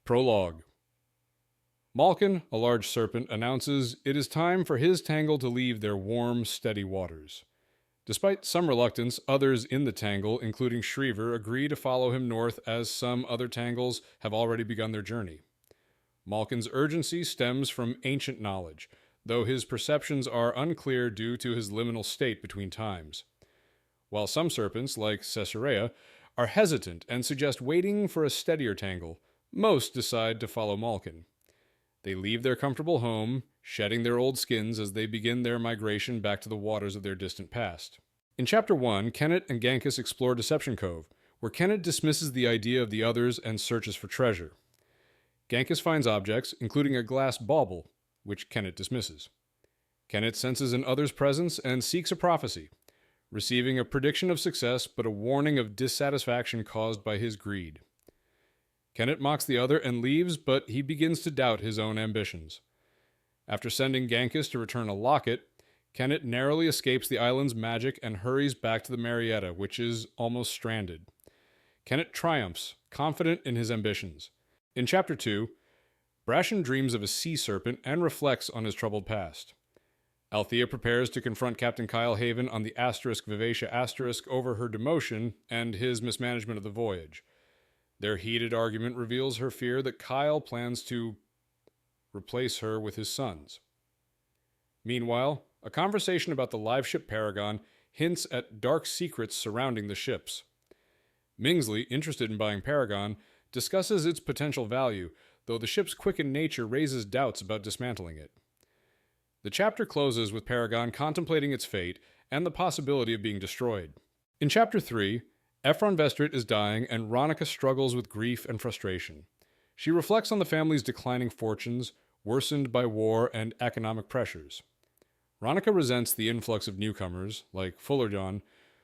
Prologue. Malkin, a large serpent, announces it is time for his tangle to leave their warm, steady waters. Despite some reluctance, others in the tangle, including Shriever, agree to follow him north as some other tangles have already begun their journey. Malkin's urgency stems from ancient knowledge, though his perceptions are unclear due to his liminal state between times. While some serpents, like Caesarea, are hesitant and suggest waiting for a steadier tangle, most decide to follow Malkin. They leave their comfortable home, shedding their old skins as they begin their migration back to the waters of their distant past. In Chapter 1, Kennet and Gankus explore Deception Cove, where Kennet dismisses the idea of the others and searches for treasure. Gankus finds objects, including a glass bauble, which Kennet dismisses. Kennet senses an other's presence and seeks a prophecy, receiving a prediction of success but a warning of dissatisfaction caused by his greed. Kennet mocks the other and leaves, but he begins to doubt his own ambitions. After sending Gankus to return a locket, Kennet narrowly escapes the island's magic and hurries back to the Marietta, which is almost stranded. Kennet triumphs, confident in his ambitions. In Chapter 2, Brashen dreams of a sea serpent and reflects on his troubled past. Althea prepares to confront Captain Kyle Haven on the Vivacia over her demotion and his mismanagement of the voyage. Their heated argument reveals her fear that Kyle plans to replace her with his sons. Meanwhile, a conversation about the Liveship Paragon hints at dark secrets surrounding the ships. Mingsley, interested in buying Paragon, discusses its potential value, though the ship's quickened nature raises doubts about dismantling it. The chapter closes with Paragon contemplating its fate and the possibility of being destroyed. In Chapter 3, Althea Vestrit is dying and Ronica struggles with grief and frustration. She reflects on the family's declining fortunes, worsened by war and economic pressures. Ronica resents the influx of newcomers, like Fullerjohn,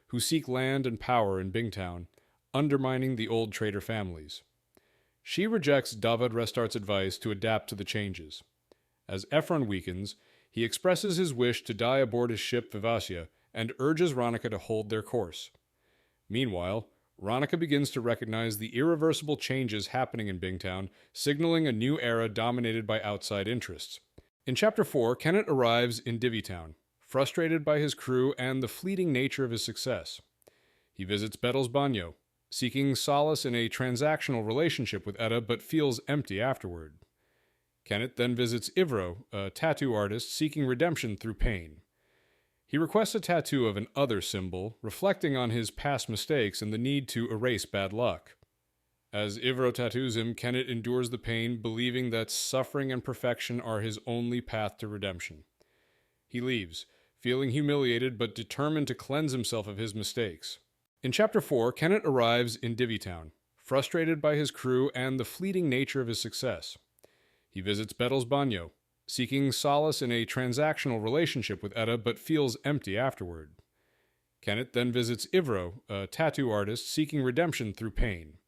who seek land and power in Bingtown, undermining the old trader families. She rejects Davad Restart's advice to adapt to the changes. As Ephron weakens, he expresses his wish to die aboard his ship Vivacia and urges Ronica to hold their course. Meanwhile, Ronica begins to recognize the irreversible changes happening in Bingtown, signaling a new era dominated by outside interests. In Chapter 4, Kennet arrives in Divvytown, frustrated by his crew and the fleeting nature of his success. He visits Bettles Banyo, seeking solace in a transactional relationship with Etta but feels empty afterward. Kennet then visits Ivro, a tattoo artist seeking redemption through pain. He requests a tattoo of an other symbol, reflecting on his past mistakes and the need to erase bad luck. As Ivro tattoos him, Kennet endures the pain, believing that suffering and perfection are his only path to redemption. He leaves, feeling humiliated but determined to cleanse himself of his mistakes. In Chapter 4, Kennet arrives in Divvytown, frustrated by his crew and the fleeting nature of his success. He visits Bettles Banyo, seeking solace in a transactional relationship with Etta but feels empty afterward. Kennet then visits Ivro, a tattoo artist seeking redemption through pain.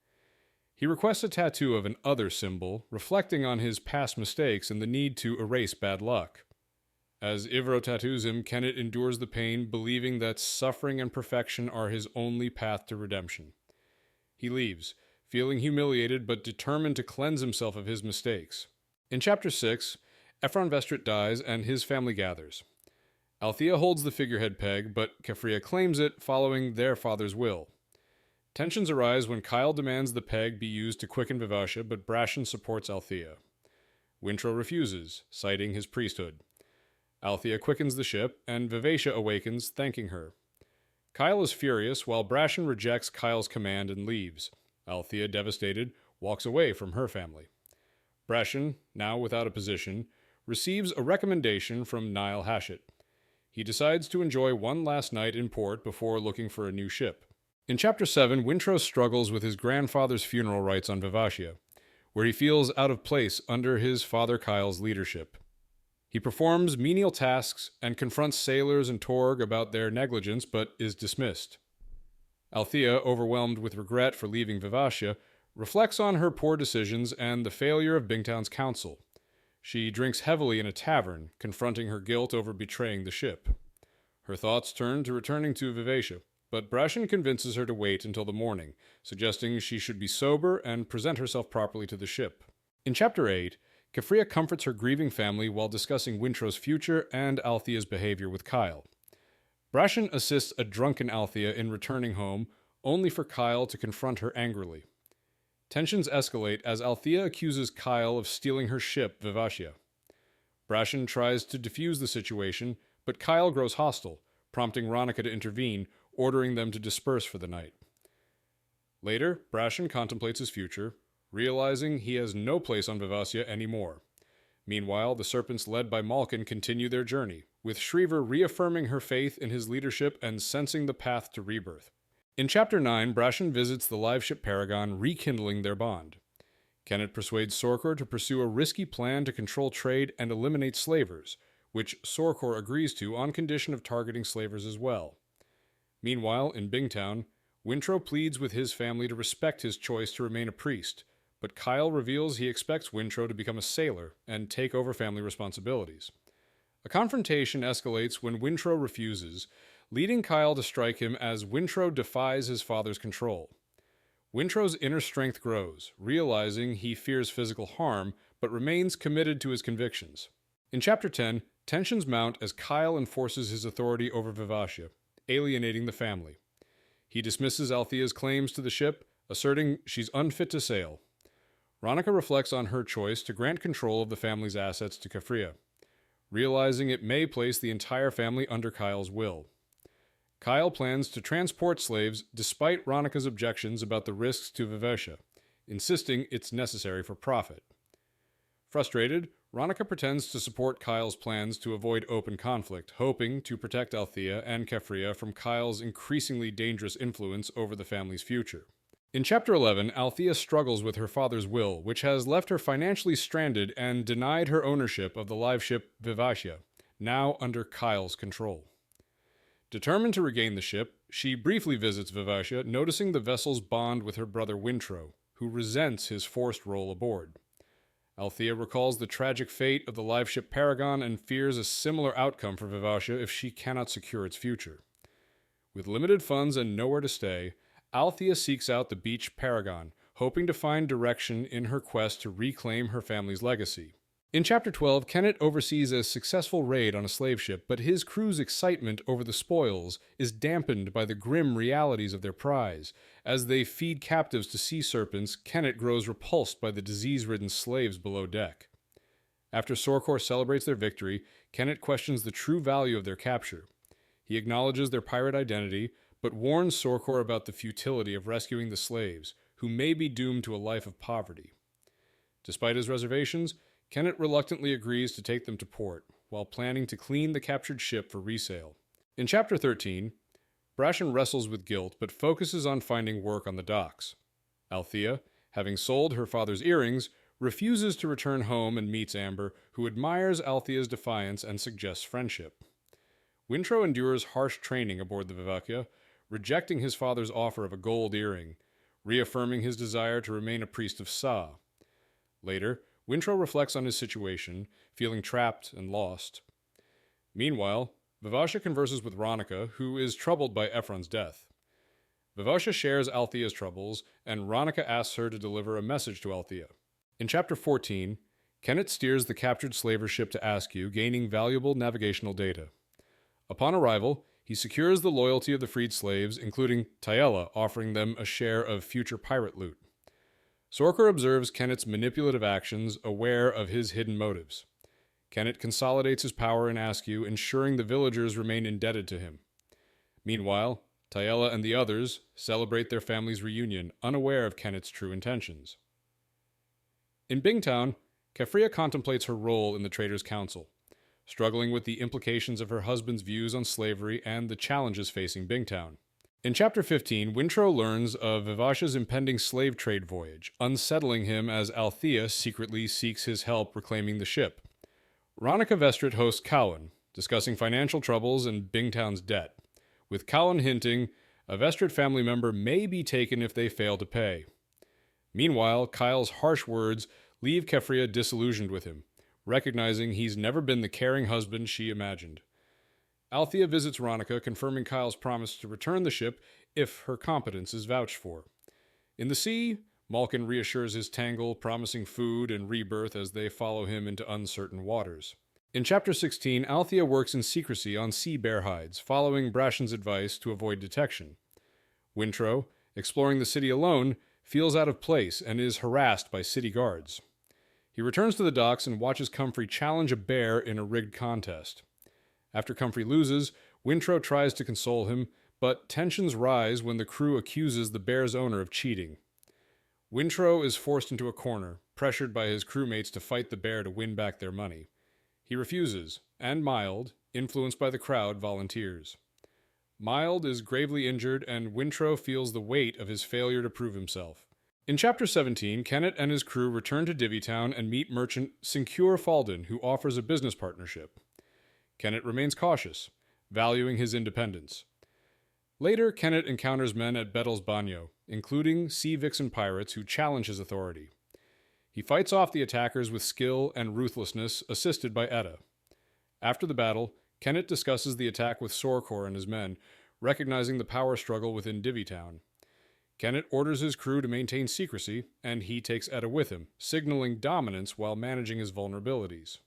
He requests a tattoo of an other symbol, reflecting on his past mistakes and the need to erase bad luck. As Ivro tattoos him, Kennet endures the pain, believing that suffering and perfection are his only path to redemption. He leaves, feeling humiliated but determined to cleanse himself of his mistakes. In Chapter 6, Althea Vestrit dies and his family gathers. Althea holds the figurehead peg, but Kefria claims it following their father's will. Tensions arise when Kyle demands the peg be used to quicken Vivacia, but Brashen supports Althea. Wintrow refuses, citing his priesthood. Althea quickens the ship, and Vivacia awakens, thanking her. Kyle is furious, while Brashen rejects Kyle's command and leaves. Althea, devastated, walks away from her family. Brashen, now without a position, receives a recommendation from Niall Hashett. He decides to enjoy one last night in port before looking for a new ship. In Chapter 7, Wintrow struggles with his grandfather's funeral rites on Vivacia, where he feels out of place under his father Kyle's leadership. He performs menial tasks and confronts sailors and Torg about their negligence, but is dismissed. Althea, overwhelmed with regret for leaving Vivacia, reflects on her poor decisions and the failure of Bingtown's council. She drinks heavily in a tavern, confronting her guilt over betraying the ship. Her thoughts turn to returning to Vivacia, but Brashen convinces her to wait until the morning, suggesting she should be sober and present herself properly to the ship. In Chapter 8, Kefria comforts her grieving family while discussing Wintrow's future and Althea's behavior with Kyle. Brashen assists a drunken Althea in returning home, only for Kyle to confront her angrily. Tensions escalate as Althea accuses Kyle of stealing her ship, Vivacia. Brashen tries to defuse the situation, but Kyle grows hostile, prompting Ronica to intervene, ordering them to disperse for the night. Later, Brashen contemplates his future, realizing he has no place on Vivacia anymore. Meanwhile, the Serpents led by Malkin continue their journey, with Shriver reaffirming her faith in his leadership and sensing the path to rebirth. In Chapter 9, Brashen visits the Liveship Paragon, rekindling their bond. Kennet persuades Sorkor to pursue a risky plan to control trade and eliminate slavers, which Sorkor agrees to on condition of targeting slavers as well. Meanwhile, in Bingtown, Wintrow pleads with his family to respect his choice to remain a priest, but Kyle reveals he expects Wintrow to become a sailor and take over family responsibilities. A confrontation escalates when Wintrow refuses, leading Kyle to strike him as Wintrow defies his father's control. Wintrow's inner strength grows, realizing he fears physical harm, but remains committed to his convictions. In Chapter 10, tensions mount as Kyle enforces his authority over Vivacia, alienating the family. He dismisses Althea's claims to the ship, asserting she's unfit to sail. Ronica reflects on her choice to grant control of the family's assets to Kefria, realizing it may place the entire family under Kyle's will. Kyle plans to transport slaves despite Ronica's objections about the risks to Vivacia, insisting it's necessary for profit. Frustrated, Ronica pretends to support Kyle's plans to avoid open conflict, hoping to protect Althea and Kefria from Kyle's increasingly dangerous influence over the family's future. In Chapter 11, Althea struggles with her father's will, which has left her financially stranded and denied her ownership of the live ship Vivacia, now under Kyle's control. Determined to regain the ship, she briefly visits Vivacia, noticing the vessel's bond with her brother Wintrow, who resents his forced role aboard. Althea recalls the tragic fate of the live ship Paragon and fears a similar outcome for Vivacia if she cannot secure its future. With limited funds and nowhere to stay, Althea seeks out the beached Paragon, hoping to find direction in her quest to reclaim her family's legacy. In Chapter 12, Kennet oversees a successful raid on a slave ship, but his crew's excitement over the spoils is dampened by the grim realities of their prize. As they feed captives to sea serpents, Kennet grows repulsed by the disease-ridden slaves below deck. After Sorkor celebrates their victory, Kennet questions the true value of their capture. He acknowledges their pirate identity, but warns Sorkor about the futility of rescuing the slaves, who may be doomed to a life of poverty. Despite his reservations, Kennet reluctantly agrees to take them to port, while planning to clean the captured ship for resale. In Chapter 13, Brashen wrestles with guilt but focuses on finding work on the docks. Althea, having sold her father's earrings, refuses to return home and meets Amber, who admires Althea's defiance and suggests friendship. Wintrow endures harsh training aboard the Vivacia, rejecting his father's offer of a gold earring, reaffirming his desire to remain a priest of Sa. Later, Wintrow reflects on his situation, feeling trapped and lost. Meanwhile, Vivacia converses with Ronica, who is troubled by Ephron's death. Vivacia shares Althea's troubles, and Ronica asks her to deliver a message to Althea. In Chapter 14, Kennet steers the captured slaver ship to Askew, gaining valuable navigational data. Upon arrival, he secures the loyalty of the freed slaves, including Tayella offering them a share of future pirate loot. Sorkor observes Kennet's manipulative actions, aware of his hidden motives. Kennet consolidates his power in Askew, ensuring the villagers remain indebted to him. Meanwhile, Tayella and the others celebrate their family's reunion, unaware of Kennet's true intentions. In Bingtown, Kefria contemplates her role in the Traders' Council, struggling with the implications of her husband's views on slavery and the challenges facing Bingtown. In Chapter 15, Wintrow learns of Vivacia's impending slave trade voyage, unsettling him as Althea secretly seeks his help reclaiming the ship. Ronica Vestrit hosts Cowan, discussing financial troubles and Bingtown's debt, with Cowan hinting a Vestrit family member may be taken if they fail to pay. Meanwhile, Kyle's harsh words leave Kefria disillusioned with him, recognizing he's never been the caring husband she imagined. Althea visits Ronica, confirming Kyle's promise to return the ship if her competence is vouched for. In the sea, Malkin reassures his tangle, promising food and rebirth as they follow him into uncertain waters. In Chapter 16, Althea works in secrecy on sea bear hides, following Brashen's advice to avoid detection. Wintrow, exploring the city alone, feels out of place and is harassed by city guards. He returns to the docks and watches Comfrey challenge a bear in a rigged contest. After Comfrey loses, Wintrow tries to console him, but tensions rise when the crew accuses the bear's owner of cheating. Wintrow is forced into a corner, pressured by his crewmates to fight the bear to win back their money. He refuses, and Mild, influenced by the crowd, volunteers. Mild is gravely injured, and Wintrow feels the weight of his failure to prove himself. In Chapter 17, Kennet and his crew return to Divvytown and meet merchant Sincure Falden, who offers a business partnership. Kennet remains cautious, valuing his independence. Later, Kennet encounters men at Bettle's Bagnio, including Sea Vixen pirates who challenge his authority. He fights off the attackers with skill and ruthlessness, assisted by Etta. After the battle, Kennet discusses the attack with Sorkor and his men, recognizing the power struggle within Divvytown. Kennet orders his crew to maintain secrecy, and he takes Etta with him, signaling dominance while managing his vulnerabilities.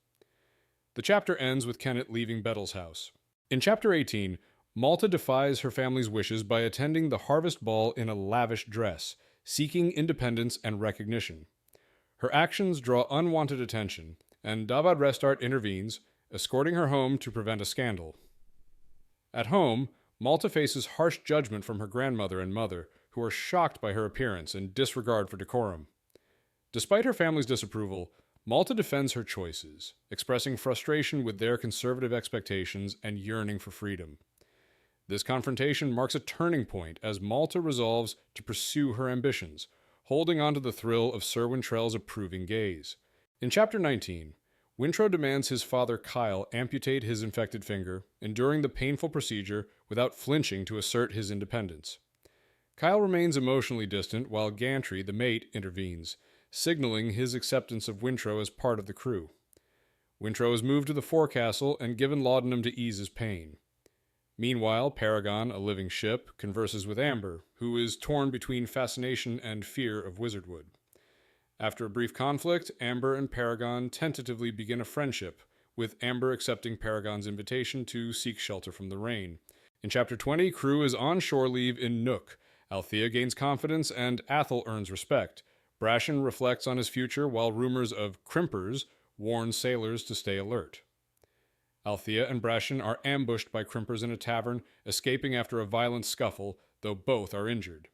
The chapter ends with Kennet leaving Bettle's house. In Chapter 18, Malta defies her family's wishes by attending the harvest ball in a lavish dress, seeking independence and recognition. Her actions draw unwanted attention, and Davad Restart intervenes, escorting her home to prevent a scandal. At home, Malta faces harsh judgment from her grandmother and mother, who are shocked by her appearance and disregard for decorum. Despite her family's disapproval, Malta defends her choices, expressing frustration with their conservative expectations and yearning for freedom. This confrontation marks a turning point as Malta resolves to pursue her ambitions, holding on to the thrill of Sir Wintrell's approving gaze. In Chapter 19, Wintrow demands his father Kyle amputate his infected finger, enduring the painful procedure without flinching to assert his independence. Kyle remains emotionally distant while Gantry, the mate, intervenes, signaling his acceptance of Wintrow as part of the crew. Wintrow is moved to the forecastle and given laudanum to ease his pain. Meanwhile, Paragon, a living ship, converses with Amber, who is torn between fascination and fear of Wizardwood. After a brief conflict, Amber and Paragon tentatively begin a friendship, with Amber accepting Paragon's invitation to seek shelter from the rain. In Chapter 20, crew is on shore leave in Nook. Althea gains confidence and Athel earns respect. Brashen reflects on his future while rumors of crimpers warn sailors to stay alert. Althea and Brashen are ambushed by crimpers in a tavern, escaping after a violent scuffle, though both are injured.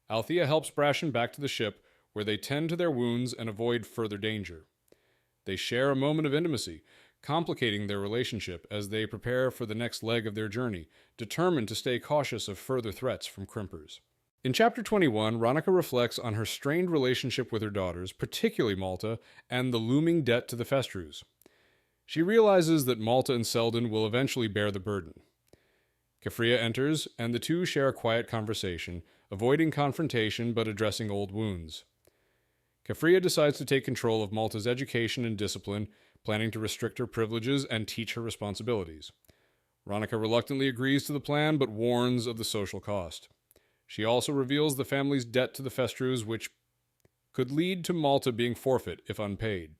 Althea helps Brashen back to the ship, where they tend to their wounds and avoid further danger. They share a moment of intimacy, complicating their relationship as they prepare for the next leg of their journey, determined to stay cautious of further threats from crimpers. In Chapter 21, Ronica reflects on her strained relationship with her daughters, particularly Malta, and the looming debt to the Festrus. She realizes that Malta and Selden will eventually bear the burden. Kefria enters, and the two share a quiet conversation, avoiding confrontation but addressing old wounds. Kefria decides to take control of Malta's education and discipline, planning to restrict her privileges and teach her responsibilities. Ronica reluctantly agrees to the plan, but warns of the social cost. She also reveals the family's debt to the Festrus, which could lead to Malta being forfeit if unpaid,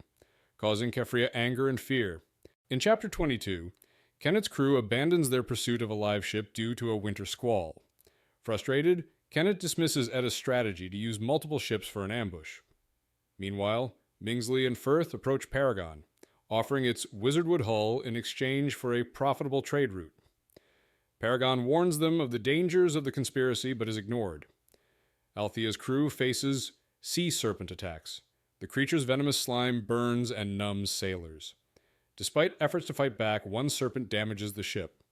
causing Kefria anger and fear. In Chapter 22, Kennet's crew abandons their pursuit of a live ship due to a winter squall. Frustrated, Kennet dismisses Etta's strategy to use multiple ships for an ambush. Meanwhile, Mingsley and Firth approach Paragon, offering its Wizardwood hull in exchange for a profitable trade route. Paragon warns them of the dangers of the conspiracy but is ignored. Althea's crew faces sea serpent attacks. The creature's venomous slime burns and numbs sailors. Despite efforts to fight back, one serpent damages the ship.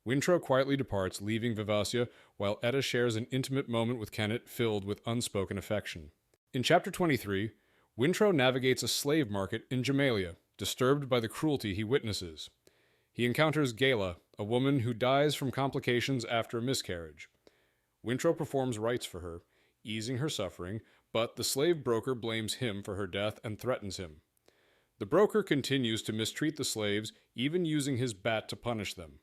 Wintrow quietly departs, leaving Vivacia, while Etta shares an intimate moment with Kennet filled with unspoken affection. In Chapter 23, Wintrow navigates a slave market in Jamalia, disturbed by the cruelty he witnesses. He encounters Gala, a woman who dies from complications after a miscarriage. Wintrow performs rites for her, easing her suffering, but the slave broker blames him for her death and threatens him. The broker continues to mistreat the slaves, even using his bat to punish them.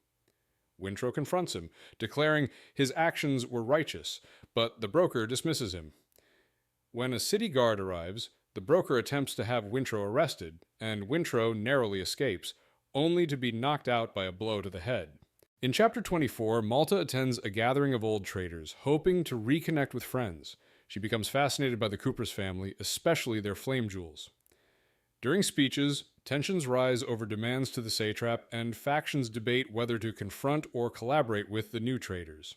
Wintrow confronts him, declaring his actions were righteous, but the broker dismisses him. When a city guard arrives, the broker attempts to have Wintrow arrested, and Wintrow narrowly escapes, only to be knocked out by a blow to the head. In Chapter 24, Malta attends a gathering of old traders, hoping to reconnect with friends. She becomes fascinated by the Cooper's family, especially their flame jewels. During speeches, tensions rise over demands to the satrap, and factions debate whether to confront or collaborate with the new traders.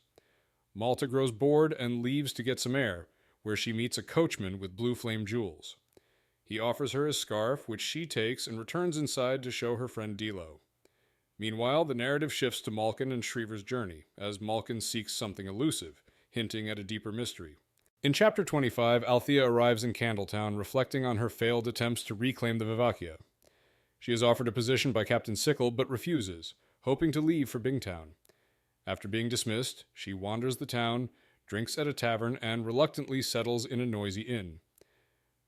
Malta grows bored and leaves to get some air, where she meets a coachman with blue flame jewels. He offers her his scarf, which she takes and returns inside to show her friend Dilo. Meanwhile, the narrative shifts to Malkin and Shriever's journey, as Malkin seeks something elusive, hinting at a deeper mystery. In Chapter 25, Althea arrives in Candletown, reflecting on her failed attempts to reclaim the Vivacia. She is offered a position by Captain Sickle, but refuses, hoping to leave for Bingtown. After being dismissed, she wanders the town, drinks at a tavern, and reluctantly settles in a noisy inn.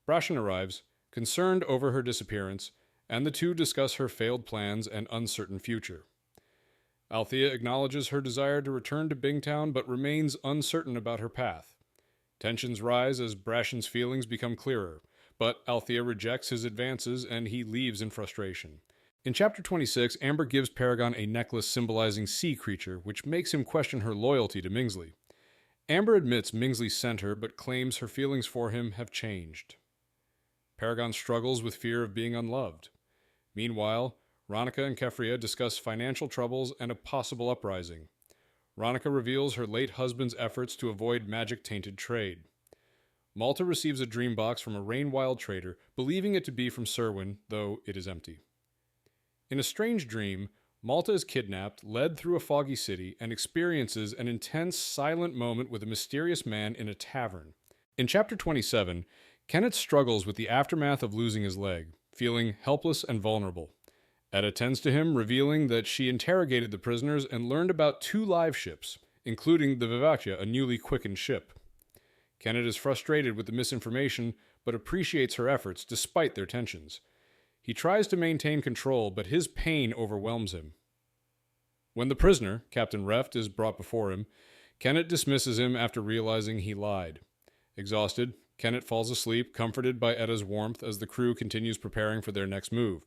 Brashen arrives, concerned over her disappearance, and the two discuss her failed plans and uncertain future. Althea acknowledges her desire to return to Bingtown, but remains uncertain about her path. Tensions rise as Brashen's feelings become clearer, but Althea rejects his advances and he leaves in frustration. In Chapter 26, Amber gives Paragon a necklace symbolizing sea creature, which makes him question her loyalty to Mingsley. Amber admits Mingsley sent her, but claims her feelings for him have changed. Paragon struggles with fear of being unloved. Meanwhile, Ronica and Kefria discuss financial troubles and a possible uprising. Ronica reveals her late husband's efforts to avoid magic-tainted trade. Malta receives a dream box from a Rainwild trader, believing it to be from Serwyn, though it is empty. In a strange dream, Malta is kidnapped, led through a foggy city, and experiences an intense, silent moment with a mysterious man in a tavern. In Chapter 27, Kenneth struggles with the aftermath of losing his leg, feeling helpless and vulnerable. Ed attends to him, revealing that she interrogated the prisoners and learned about 2 live ships, including the Vivacia, a newly quickened ship. Kenneth is frustrated with the misinformation, but appreciates her efforts despite their tensions. He tries to maintain control, but his pain overwhelms him. When the prisoner, Captain Reft, is brought before him, Kenneth dismisses him after realizing he lied. Exhausted, Kenneth falls asleep, comforted by Edda's warmth as the crew continues preparing for their next move.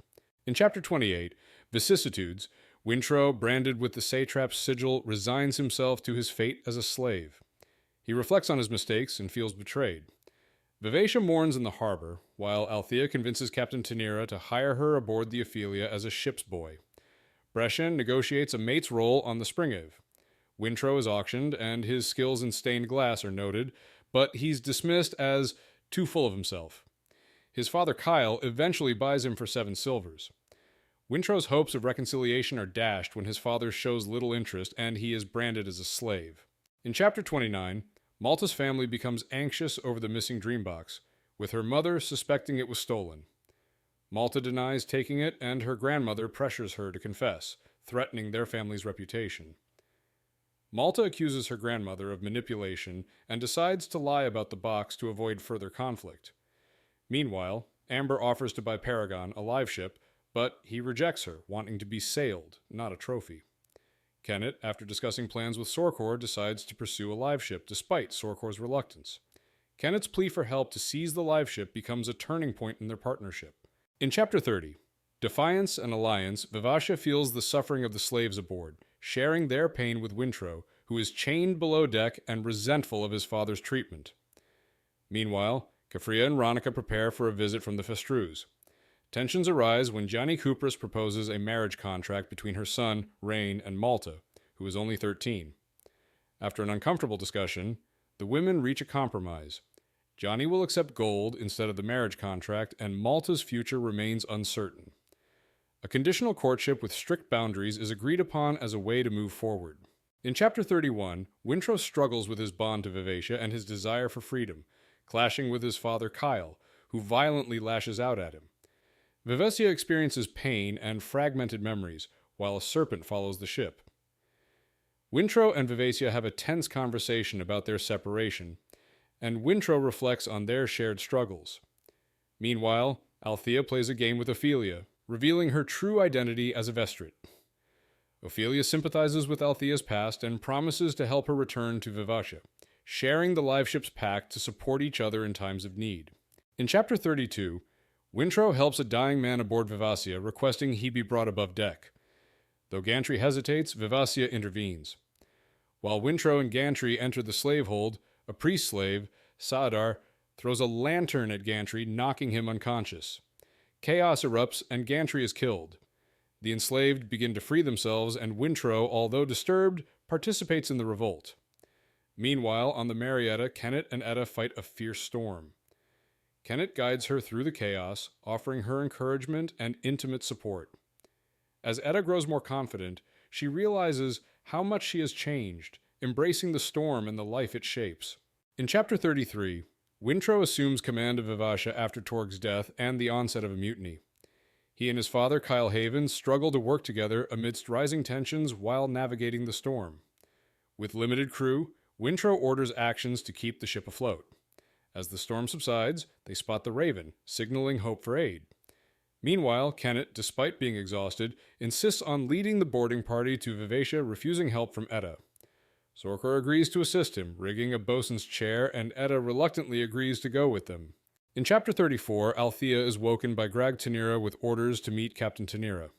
In Chapter 28, Vicissitudes, Wintrow, branded with the satrap's sigil, resigns himself to his fate as a slave. He reflects on his mistakes and feels betrayed. Vivacia mourns in the harbor, while Althea convinces Captain Tenira to hire her aboard the Ophelia as a ship's boy. Brashen negotiates a mate's role on the Springave. Wintrow is auctioned, and his skills in stained glass are noted, but he's dismissed as too full of himself. His father Kyle eventually buys him for 7 silvers. Wintrow's hopes of reconciliation are dashed when his father shows little interest and he is branded as a slave. In Chapter 29, Malta's family becomes anxious over the missing dream box, with her mother suspecting it was stolen. Malta denies taking it, and her grandmother pressures her to confess, threatening their family's reputation. Malta accuses her grandmother of manipulation and decides to lie about the box to avoid further conflict. Meanwhile, Amber offers to buy Paragon a live ship, but he rejects her, wanting to be sailed, not a trophy. Kenneth, after discussing plans with Sorkor, decides to pursue a live ship despite Sorkor's reluctance. Kenneth's plea for help to seize the live ship becomes a turning point in their partnership. In Chapter 30, Defiance and Alliance, Vivacia feels the suffering of the slaves aboard, sharing their pain with Wintrow, who is chained below deck and resentful of his father's treatment. Meanwhile, Kefria and Ronica prepare for a visit from the Festrus. Tensions arise when Gianni Kupris proposes a marriage contract between her son, Rain, and Malta, who is only 13. After an uncomfortable discussion, the women reach a compromise. Johnny will accept gold instead of the marriage contract, and Malta's future remains uncertain. A conditional courtship with strict boundaries is agreed upon as a way to move forward. In Chapter 31, Wintrow struggles with his bond to Vivacia and his desire for freedom, clashing with his father Kyle, who violently lashes out at him. Vivacia experiences pain and fragmented memories, while a serpent follows the ship. Wintrow and Vivacia have a tense conversation about their separation, and Wintrow reflects on their shared struggles. Meanwhile, Althea plays a game with Ophelia, revealing her true identity as a Vestrit. Ophelia sympathizes with Althea's past and promises to help her return to Vivacia. sharing the Liveship's pact to support each other in times of need. In Chapter 32, Wintrow helps a dying man aboard Vivacia, requesting he be brought above deck. Though Gantry hesitates, Vivacia intervenes. While Wintrow and Gantry enter the slave hold, a priest slave, Saadar, throws a lantern at Gantry, knocking him unconscious. Chaos erupts and Gantry is killed. The enslaved begin to free themselves, and Wintrow, although disturbed, participates in the revolt. Meanwhile, on the Marietta, Kennet and Etta fight a fierce storm. Kennet guides her through the chaos, offering her encouragement and intimate support. As Etta grows more confident, she realizes how much she has changed, embracing the storm and the life it shapes. In Chapter 33, Wintrow assumes command of Vivacia after Torg's death and the onset of a mutiny. He and his father, Kyle Havens, struggle to work together amidst rising tensions while navigating the storm. With limited crew, Wintrow orders actions to keep the ship afloat. As the storm subsides, they spot the Raven, signaling hope for aid. Meanwhile, Kennet, despite being exhausted, insists on leading the boarding party to Vivacia, refusing help from Etta. Sorkor agrees to assist him, rigging a bosun's chair, and Etta reluctantly agrees to go with them. In Chapter 34, Althea is woken by Grag Tanira with orders to meet Captain Tanira.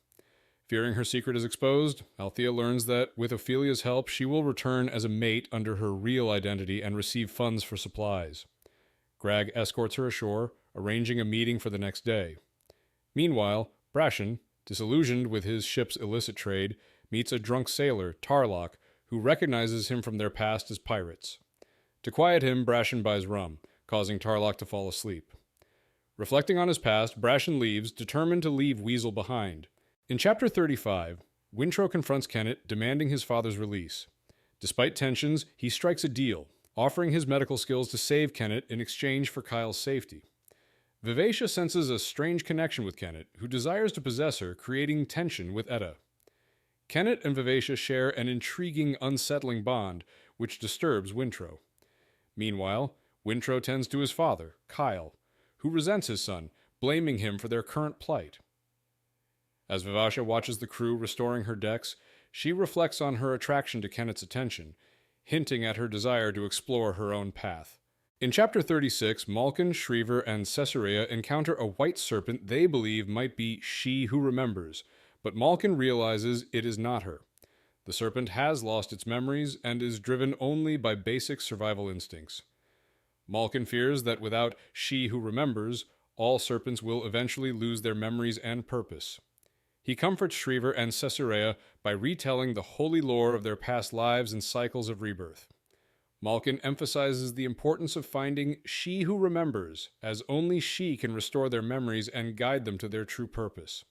Fearing her secret is exposed, Althea learns that, with Ophelia's help, she will return as a mate under her real identity and receive funds for supplies. Grag escorts her ashore, arranging a meeting for the next day. Meanwhile, Brashen, disillusioned with his ship's illicit trade, meets a drunk sailor, Tarlock, who recognizes him from their past as pirates. To quiet him, Brashen buys rum, causing Tarlock to fall asleep. Reflecting on his past, Brashen leaves, determined to leave Weasel behind. In Chapter 35, Wintrow confronts Kennet, demanding his father's release. Despite tensions, he strikes a deal, offering his medical skills to save Kennet in exchange for Kyle's safety. Vivacia senses a strange connection with Kennet, who desires to possess her, creating tension with Etta. Kennet and Vivacia share an intriguing, unsettling bond, which disturbs Wintrow. Meanwhile, Wintrow tends to his father, Kyle, who resents his son, blaming him for their current plight. As Vivacia watches the crew restoring her decks, she reflects on her attraction to Kennet's attention, hinting at her desire to explore her own path. In Chapter 36, Malkin, Shriever, and Caesarea encounter a white serpent they believe might be She Who Remembers, but Malkin realizes it is not her. The serpent has lost its memories and is driven only by basic survival instincts. Malkin fears that without She Who Remembers, all serpents will eventually lose their memories and purpose. He comforts Shriever and Caesarea by retelling the holy lore of their past lives and cycles of rebirth. Malkin emphasizes the importance of finding She Who Remembers, as only she can restore their memories and guide them to their true purpose.